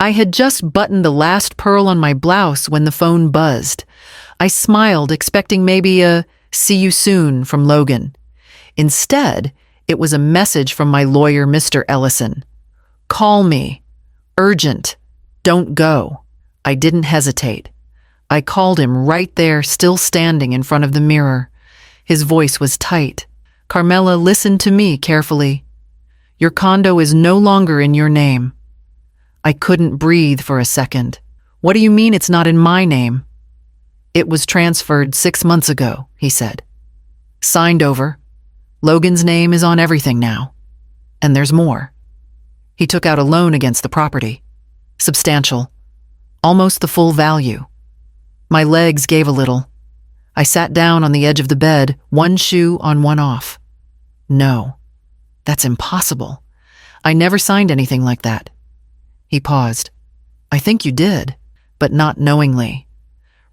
I had just buttoned the last pearl on my blouse when the phone buzzed. I smiled, expecting maybe a "see you soon" from Logan. Instead, it was a message from my lawyer, Mr. Ellison. "Call me. Urgent. Don't go." I didn't hesitate. I called him right there, still standing in front of the mirror. His voice was tight. "Carmela, listen to me carefully. Your condo is no longer in your name." I couldn't breathe for a second. "What do you mean it's not in my name?" "It was transferred 6 months ago," he said. "Signed over. Logan's name is on everything now. And there's more." He took out a loan against the property. Substantial. Almost the full value. My legs gave a little. I sat down on the edge of the bed, one shoe on, one off. "No, that's impossible. I never signed anything like that." He paused. "I think you did, but not knowingly.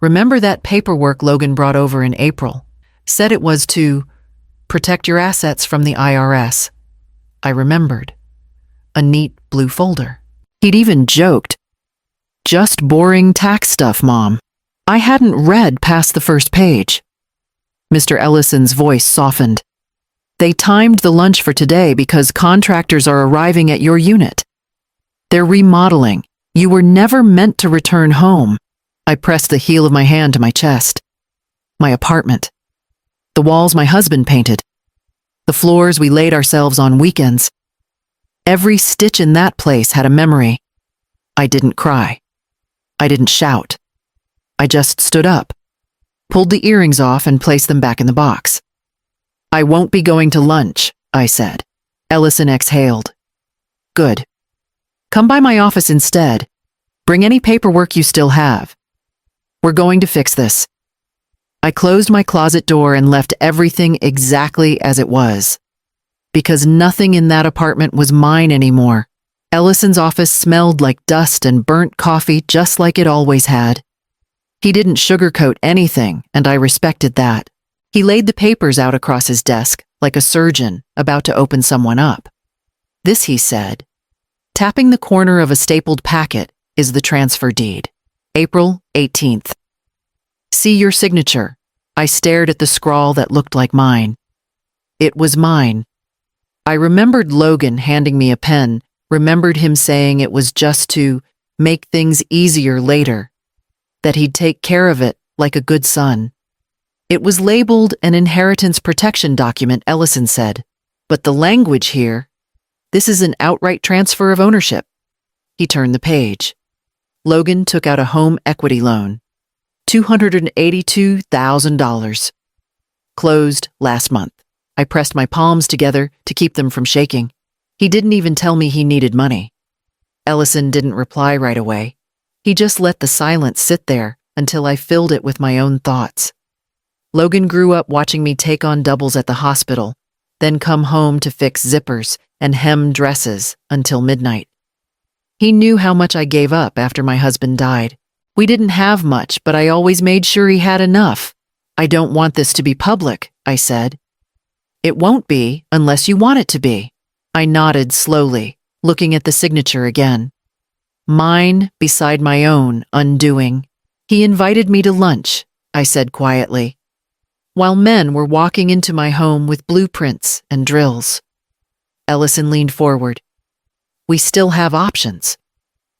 Remember that paperwork Logan brought over in April? Said it was to protect your assets from the IRS. I remembered. A neat blue folder. He'd even joked, "Just boring tax stuff, Mom." I hadn't read past the first page. Mr. Ellison's voice softened. "They timed the lunch for today because contractors are arriving at your unit. They're remodeling. You were never meant to return home." I pressed the heel of my hand to my chest. My apartment. The walls my husband painted. The floors we laid ourselves on weekends. Every stitch in that place had a memory. I didn't cry. I didn't shout. I just stood up, pulled the earrings off and placed them back in the box. "I won't be going to lunch," I said. Ellison exhaled. "Good. Come by my office instead. Bring any paperwork you still have. We're going to fix this." I closed my closet door and left everything exactly as it was. Because nothing in that apartment was mine anymore. Ellison's office smelled like dust and burnt coffee just like it always had. He didn't sugarcoat anything, and I respected that. He laid the papers out across his desk, like a surgeon about to open someone up. "This," he said, tapping the corner of a stapled packet, "is the transfer deed. April 18th. See your signature." I stared at the scrawl that looked like mine. It was mine. I remembered Logan handing me a pen, remembered him saying it was just to make things easier later, that he'd take care of it like a good son. It was labeled an inheritance protection document, Ellison said, but the language here, this is an outright transfer of ownership. He turned the page. Logan took out a home equity loan, $282,000. Closed last month. I pressed my palms together to keep them from shaking. He didn't even tell me he needed money. Ellison didn't reply right away. He just let the silence sit there until I filled it with my own thoughts. Logan grew up watching me take on doubles at the hospital, then come home to fix zippers and hem dresses until midnight. He knew how much I gave up after my husband died. We didn't have much, but I always made sure he had enough. "I don't want this to be public," I said. "It won't be unless you want it to be." I nodded slowly, looking at the signature again. Mine beside my own undoing. "He invited me to lunch," I said quietly, while men were walking into my home with blueprints and drills. Ellison leaned forward. "We still have options,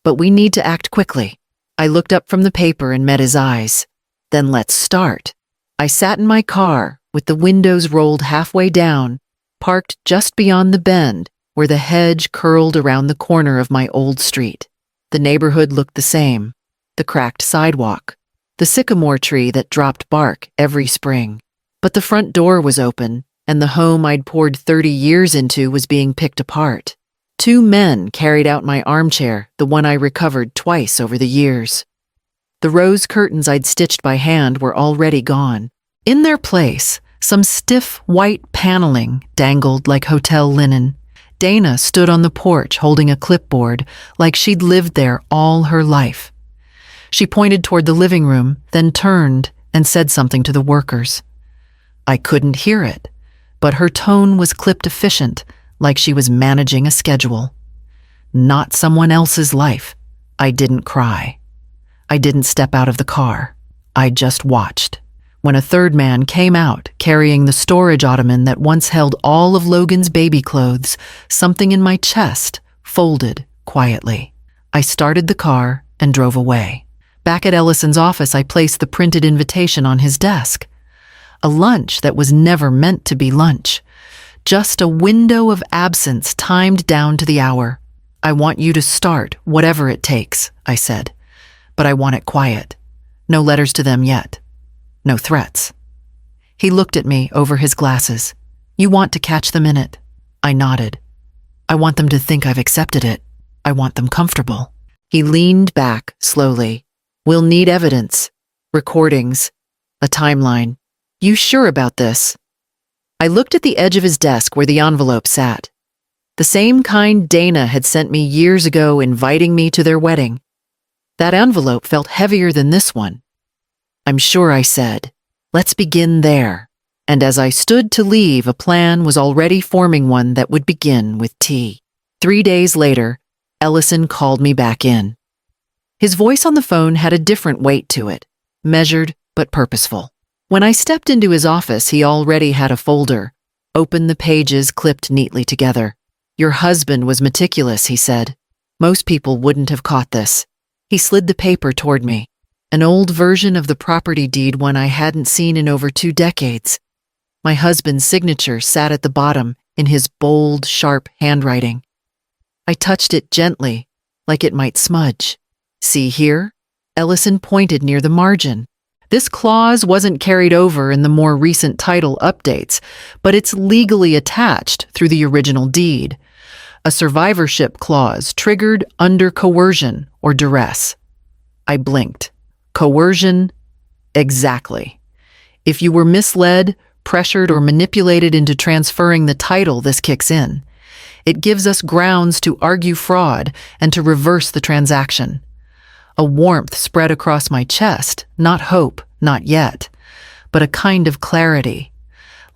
but we need to act quickly." I looked up from the paper and met his eyes. "Then let's start." I sat in my car with the windows rolled halfway down, parked just beyond the bend where the hedge curled around the corner of my old street. The neighborhood looked the same, the cracked sidewalk, the sycamore tree that dropped bark every spring. But the front door was open, and the home I'd poured 30 years into was being picked apart. 2 men carried out my armchair, the one I recovered twice over the years. The rose curtains I'd stitched by hand were already gone. In their place, some stiff white paneling dangled like hotel linen. Dana stood on the porch holding a clipboard like she'd lived there all her life. She pointed toward the living room, then turned and said something to the workers. I couldn't hear it, but her tone was clipped efficient, like she was managing a schedule. Not someone else's life. I didn't cry. I didn't step out of the car. I just watched. When a third man came out carrying the storage ottoman that once held all of Logan's baby clothes, something in my chest folded quietly. I started the car and drove away. Back at Ellison's office, I placed the printed invitation on his desk. A lunch that was never meant to be lunch. Just a window of absence timed down to the hour. I want you to start, whatever it takes, I said. But I want it quiet. No letters to them yet. No threats. He looked at me over his glasses. You want to catch them in it? I nodded. I want them to think I've accepted it. I want them comfortable. He leaned back slowly. We'll need evidence, recordings, a timeline. You sure about this? I looked at the edge of his desk where the envelope sat. The same kind Dana had sent me years ago inviting me to their wedding. That envelope felt heavier than this one. I'm sure, I said. Let's begin there. And as I stood to leave, a plan was already forming, one that would begin with T. 3 days later, Ellison called me back in. His voice on the phone had a different weight to it, measured but purposeful. When I stepped into his office, he already had a folder, opened the pages clipped neatly together. Your husband was meticulous, he said. Most people wouldn't have caught this. He slid the paper toward me. An old version of the property deed, one I hadn't seen in over 2 decades. My husband's signature sat at the bottom in his bold, sharp handwriting. I touched it gently, like it might smudge. See here? Ellison pointed near the margin. This clause wasn't carried over in the more recent title updates, but it's legally attached through the original deed. A survivorship clause triggered under coercion or duress. I blinked. Coercion? Exactly. If you were misled, pressured, or manipulated into transferring the title, this kicks in. It gives us grounds to argue fraud and to reverse the transaction. A warmth spread across my chest, not hope, not yet, but a kind of clarity,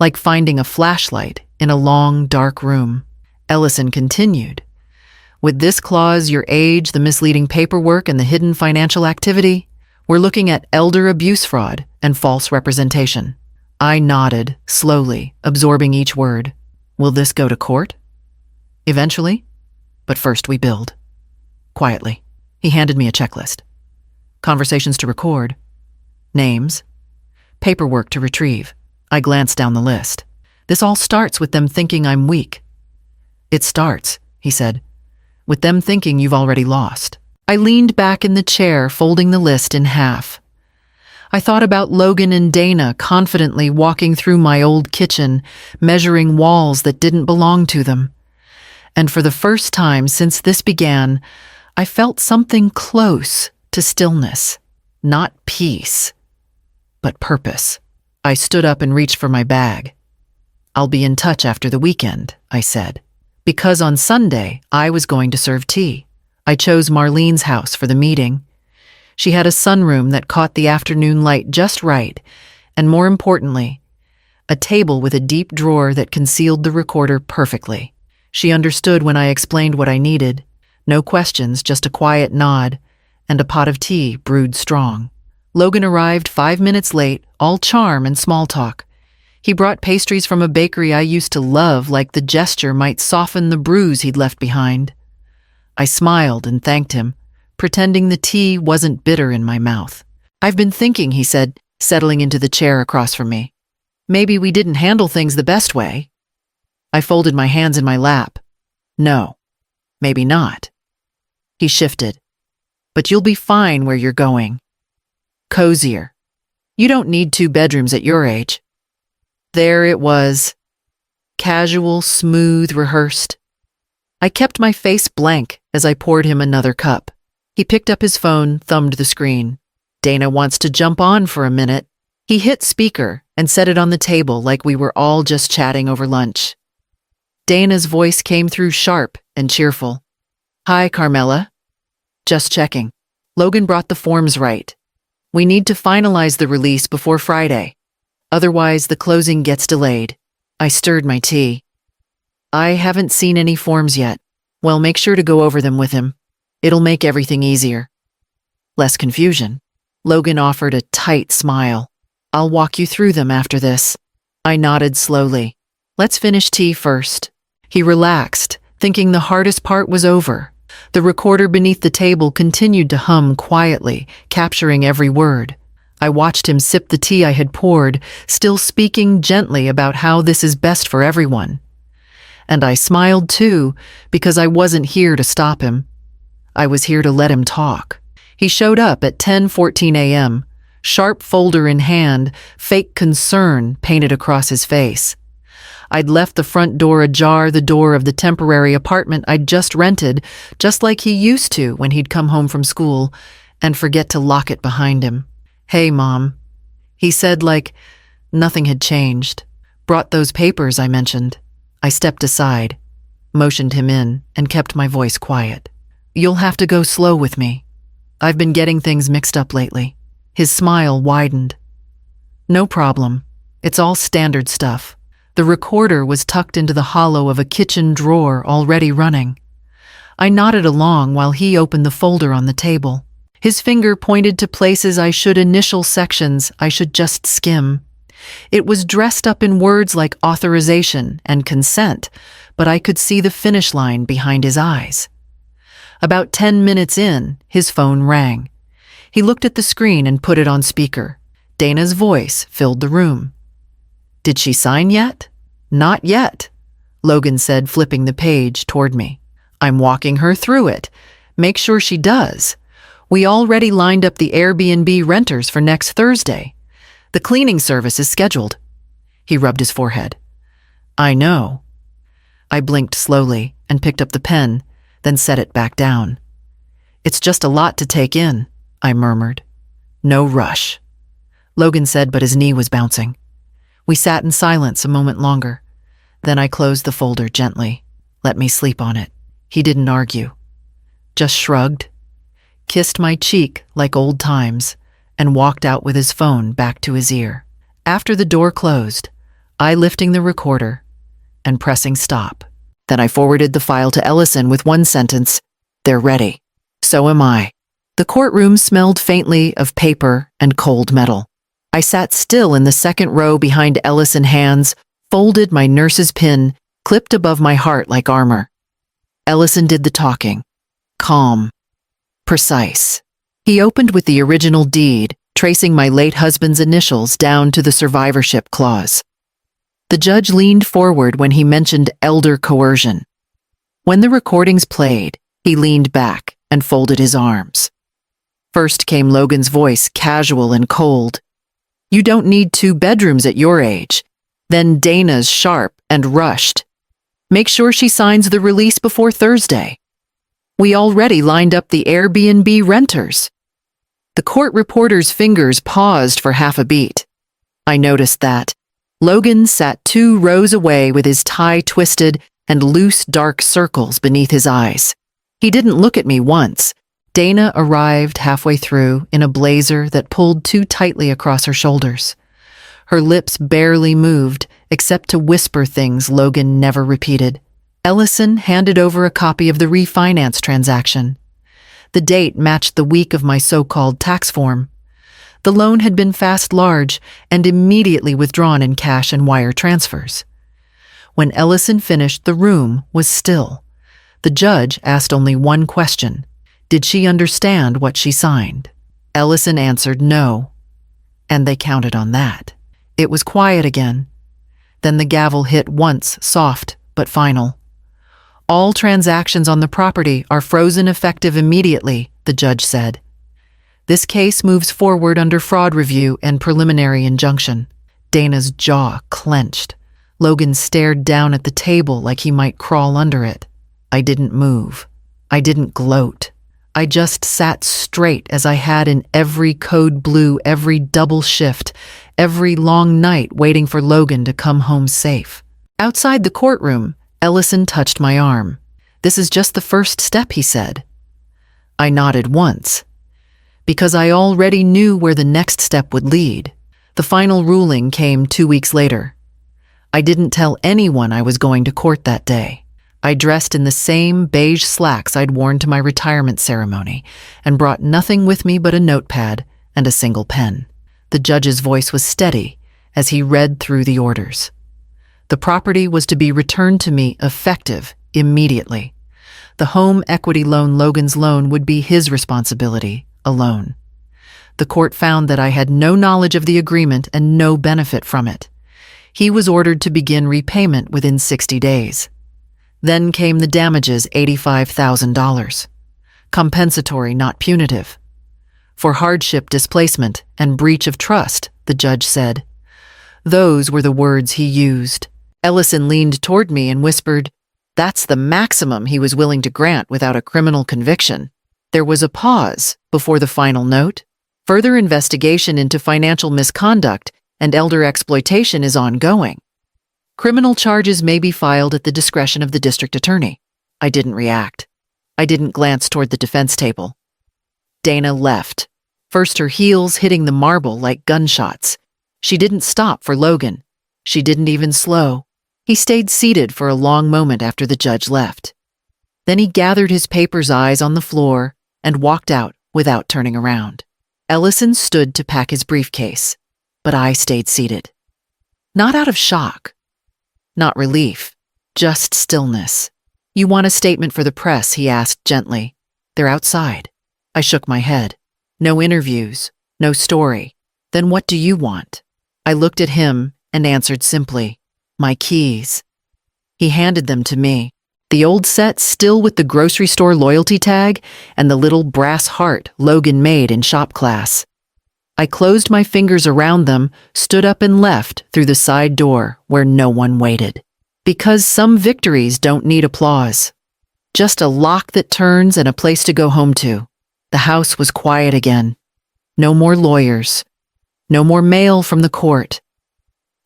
like finding a flashlight in a long, dark room. Ellison continued. With this clause, your age, the misleading paperwork, and the hidden financial activity, we're looking at elder abuse fraud and false representation. I nodded, slowly, absorbing each word. Will this go to court? Eventually, but first we build. Quietly. He handed me a checklist. Conversations to record. Names. Paperwork to retrieve. I glanced down the list. This all starts with them thinking I'm weak. It starts, he said, with them thinking you've already lost. I leaned back in the chair, folding the list in half. I thought about Logan and Dana confidently walking through my old kitchen, measuring walls that didn't belong to them. And for the first time since this began, I felt something close to stillness, not peace, but purpose. I stood up and reached for my bag. I'll be in touch after the weekend, I said, because on Sunday I was going to serve tea. I chose Marlene's house for the meeting. She had a sunroom that caught the afternoon light just right, and more importantly, a table with a deep drawer that concealed the recorder perfectly. She understood when I explained what I needed. No questions, just a quiet nod, and a pot of tea brewed strong. Logan arrived 5 minutes late, all charm and small talk. He brought pastries from a bakery I used to love, like the gesture might soften the bruise he'd left behind. I smiled and thanked him, pretending the tea wasn't bitter in my mouth. I've been thinking, he said, settling into the chair across from me. Maybe we didn't handle things the best way. I folded my hands in my lap. No, maybe not. He shifted. But you'll be fine where you're going. Cozier. You don't need 2 bedrooms at your age. There it was. Casual, smooth, rehearsed. I kept my face blank as I poured him another cup. He picked up his phone, thumbed the screen. Dana wants to jump on for a minute. He hit speaker and set it on the table like we were all just chatting over lunch. Dana's voice came through sharp and cheerful. Hi, Carmela. Just checking. Logan brought the forms right. We need to finalize the release before Friday. Otherwise, the closing gets delayed. I stirred my tea. I haven't seen any forms yet. Well, make sure to go over them with him. It'll make everything easier. Less confusion. Logan offered a tight smile. I'll walk you through them after this. I nodded slowly. Let's finish tea first. He relaxed, thinking the hardest part was over. The recorder beneath the table continued to hum quietly, capturing every word. I watched him sip the tea I had poured, still speaking gently about how this is best for everyone. And I smiled too, because I wasn't here to stop him. I was here to let him talk. He showed up at 10:14 a.m., sharp folder in hand, fake concern painted across his face. I'd left the front door ajar, the door of the temporary apartment I'd just rented, just like he used to when he'd come home from school, and forget to lock it behind him. "Hey, Mom," he said like nothing had changed. "Brought those papers I mentioned." I stepped aside, motioned him in, and kept my voice quiet. "You'll have to go slow with me. I've been getting things mixed up lately." His smile widened. "No problem. It's all standard stuff." The recorder was tucked into the hollow of a kitchen drawer already running. I nodded along while he opened the folder on the table. His finger pointed to places I should initial, sections I should just skim. It was dressed up in words like authorization and consent, but I could see the finish line behind his eyes. About 10 minutes in, his phone rang. He looked at the screen and put it on speaker. Dana's voice filled the room. "Did she sign yet?" "Not yet," Logan said, flipping the page toward me. "I'm walking her through it. Make sure she does. We already lined up the Airbnb renters for next Thursday. The cleaning service is scheduled." He rubbed his forehead. "I know." I blinked slowly and picked up the pen, then set it back down. "It's just a lot to take in," I murmured. "No rush," Logan said, but his knee was bouncing. We sat in silence a moment longer. Then I closed the folder gently. "Let me sleep on it." He didn't argue, just shrugged, kissed my cheek like old times, and walked out with his phone back to his ear. After the door closed, I lifting the recorder and pressing stop. Then I forwarded the file to Ellison with one sentence, "They're ready. So am I." The courtroom smelled faintly of paper and cold metal. I sat still in the second row behind Ellison's hands, folded my nurse's pin, clipped above my heart like armor. Ellison did the talking. Calm. Precise. He opened with the original deed, tracing my late husband's initials down to the survivorship clause. The judge leaned forward when he mentioned elder coercion. When the recordings played, he leaned back and folded his arms. First came Logan's voice, casual and cold. "You don't need 2 bedrooms at your age." Then Dana's, sharp and rushed. "Make sure she signs the release before Thursday. We already lined up the Airbnb renters." The court reporter's fingers paused for half a beat. I noticed that. Logan sat 2 rows away with his tie twisted and loose dark circles beneath his eyes. He didn't look at me once. Dana arrived halfway through in a blazer that pulled too tightly across her shoulders. Her lips barely moved, except to whisper things Logan never repeated. Ellison handed over a copy of the refinance transaction. The date matched the week of my so-called tax form. The loan had been fast large and immediately withdrawn in cash and wire transfers. When Ellison finished, the room was still. The judge asked only one question. Did she understand what she signed? Ellison answered no, and they counted on that. It was quiet again. Then the gavel hit once, soft but final. "All transactions on the property are frozen effective immediately," the judge said. "This case moves forward under fraud review and preliminary injunction." Dana's jaw clenched. Logan stared down at the table like he might crawl under it. I didn't move. I didn't gloat. I just sat straight as I had in every code blue, every double shift, every long night waiting for Logan to come home safe. Outside the courtroom, Ellison touched my arm. "This is just the first step," he said. I nodded once, because I already knew where the next step would lead. The final ruling came 2 weeks later. I didn't tell anyone I was going to court that day. I dressed in the same beige slacks I'd worn to my retirement ceremony and brought nothing with me but a notepad and a single pen. The judge's voice was steady as he read through the orders. The property was to be returned to me effective immediately. The home equity loan, Logan's loan, would be his responsibility alone. The court found that I had no knowledge of the agreement and no benefit from it. He was ordered to begin repayment within 60 days. Then came the damages, $85,000. Compensatory, not punitive. For hardship, displacement, and breach of trust, the judge said. Those were the words he used. Ellison leaned toward me and whispered, "That's the maximum he was willing to grant without a criminal conviction." There was a pause before the final note. Further investigation into financial misconduct and elder exploitation is ongoing. Criminal charges may be filed at the discretion of the district attorney. I didn't react. I didn't glance toward the defense table. Dana left, first her heels hitting the marble like gunshots. She didn't stop for Logan. She didn't even slow. He stayed seated for a long moment after the judge left. Then he gathered his paper's eyes on the floor and walked out without turning around. Ellison stood to pack his briefcase, but I stayed seated. Not out of shock. Not relief. Just stillness. "You want a statement for the press?" he asked gently. "They're outside." I shook my head. "No interviews. No story. Then what do you want?" I looked at him and answered simply, "My keys." He handed them to me. The old set still with the grocery store loyalty tag and the little brass heart Logan made in shop class. I closed my fingers around them, stood up and left through the side door where no one waited. Because some victories don't need applause. Just a lock that turns and a place to go home to. The house was quiet again. No more lawyers. No more mail from the court.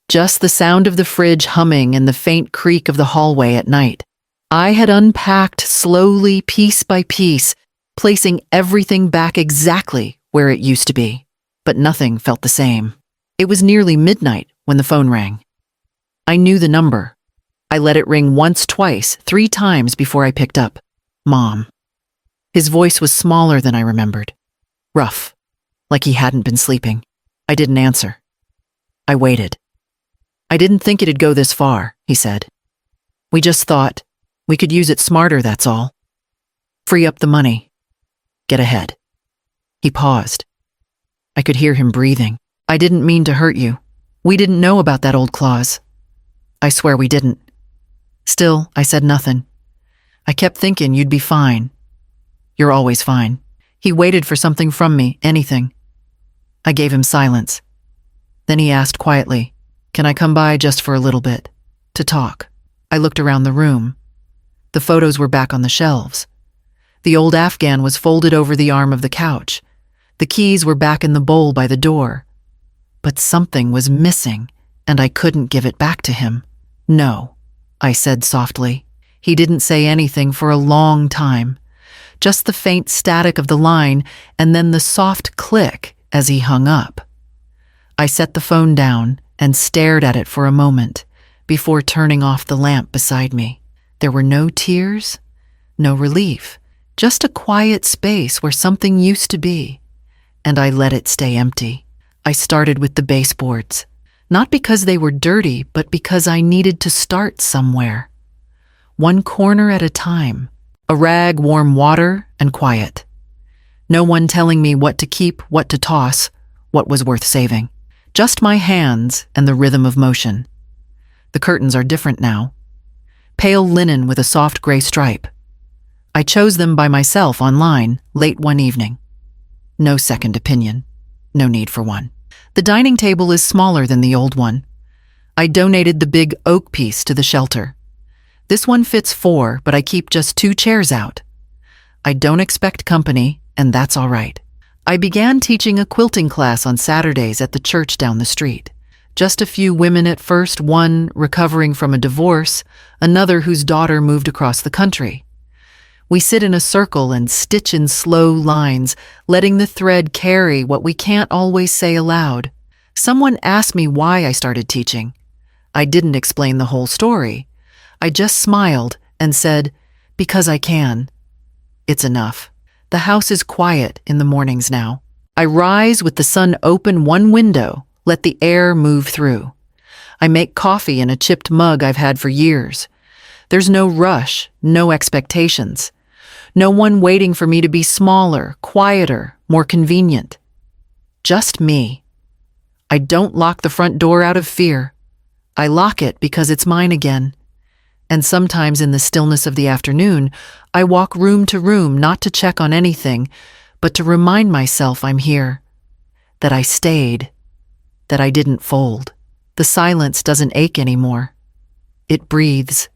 Just the sound of the fridge humming and the faint creak of the hallway at night. I had unpacked slowly, piece by piece, placing everything back exactly where it used to be. But nothing felt the same. It was nearly midnight when the phone rang. I knew the number. I let it ring once, twice, 3 times before I picked up. Mom. His voice was smaller than I remembered. Rough, like he hadn't been sleeping. I didn't answer. I waited. "I didn't think it'd go this far," he said. "We just thought we could use it smarter, that's all. Free up the money. Get ahead." He paused. I could hear him breathing. "I didn't mean to hurt you. We didn't know about that old clause." I swear we didn't. Still, I said nothing. "I kept thinking you'd be fine. You're always fine." He waited for something from me, anything. I gave him silence. Then he asked quietly, "Can I come by just for a little bit? To talk?" I looked around the room. The photos were back on the shelves. The old Afghan was folded over the arm of the couch. The keys were back in the bowl by the door. But something was missing, and I couldn't give it back to him. "No," I said softly. He didn't say anything for a long time. Just the faint static of the line and then the soft click as he hung up. I set the phone down and stared at it for a moment before turning off the lamp beside me. There were no tears, no relief, just a quiet space where something used to be, and I let it stay empty. I started with the baseboards, not because they were dirty, but because I needed to start somewhere. One corner at a time, a rag, warm water, and quiet. No one telling me what to keep, what to toss, what was worth saving. Just my hands and the rhythm of motion. The curtains are different now. Pale linen with a soft gray stripe. I chose them by myself online late one evening. No second opinion. No need for one. The dining table is smaller than the old one. I donated the big oak piece to the shelter. This one fits 4, but I keep just 2 chairs out. I don't expect company, and that's all right. I began teaching a quilting class on Saturdays at the church down the street. Just a few women at first, one recovering from a divorce, another whose daughter moved across the country. We sit in a circle and stitch in slow lines, letting the thread carry what we can't always say aloud. Someone asked me why I started teaching. I didn't explain the whole story. I just smiled and said, "Because I can." It's enough. The house is quiet in the mornings now. I rise with the sun open one window, let the air move through. I make coffee in a chipped mug I've had for years. There's no rush, no expectations. No one waiting for me to be smaller, quieter, more convenient. Just me. I don't lock the front door out of fear. I lock it because it's mine again. And sometimes in the stillness of the afternoon, I walk room to room not to check on anything, but to remind myself I'm here, that I stayed, that I didn't fold. The silence doesn't ache anymore. It breathes.